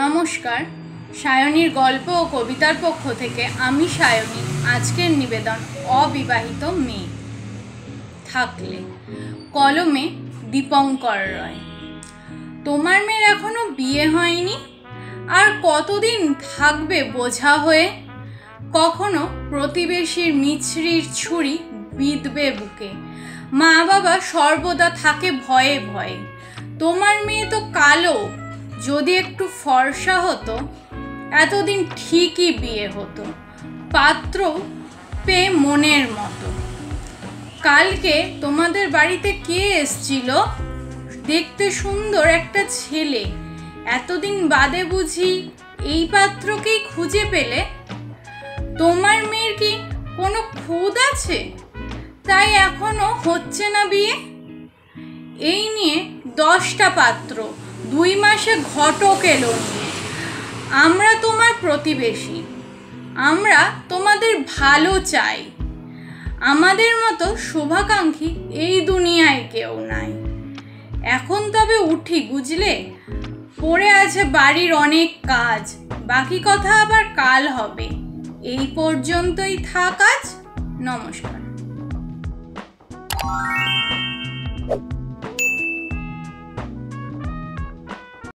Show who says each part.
Speaker 1: নমস্কার, সায়নীর গল্প ও কবিতার পক্ষ থেকে আমি সায়নী। আজকের নিবেদন অবিবাহিত মেয়ে। থাকলে, কলমে দীপঙ্কর রয়। তোমার মেয়ের এখনো বিয়ে হয়নি, আর কতদিন থাকবে বোঝা হয়ে? কখনো প্রতিবেশীর মিছরির ছুরি বিঁধবে বুকে, মা বাবা সর্বদা থাকে ভয়ে ভয়ে। তোমার মেয়ে তো কালো, যদি একটু ফর্সা হতো এতদিন ঠিকই বিয়ে হতো, পাত্র পেয়ে মনের মতো। কালকে তোমাদের বাড়িতে কে এসছিল? দেখতে সুন্দর একটা ছেলে, এতদিন বাদে বুঝি এই পাত্রকেই খুঁজে পেলে? তোমার মেয়ের কি কোনো খুঁত আছে, তাই এখনো হচ্ছে না বিয়ে? এই নিয়ে 10টা পাত্র 2 মাসে ঘটক এলো নিয়ে। আমরা তোমার প্রতিবেশী, আমরা তোমাদের ভালো চাই। আমাদের মতো শুভাকাঙ্ক্ষী এই দুনিয়ায় কেউ নাই। এখন তবে উঠি বুঝলে, পড়ে আছে বাড়ির অনেক কাজ, বাকি কথা আবার কাল হবে। এই পর্যন্তই থাক আজ। নমস্কার।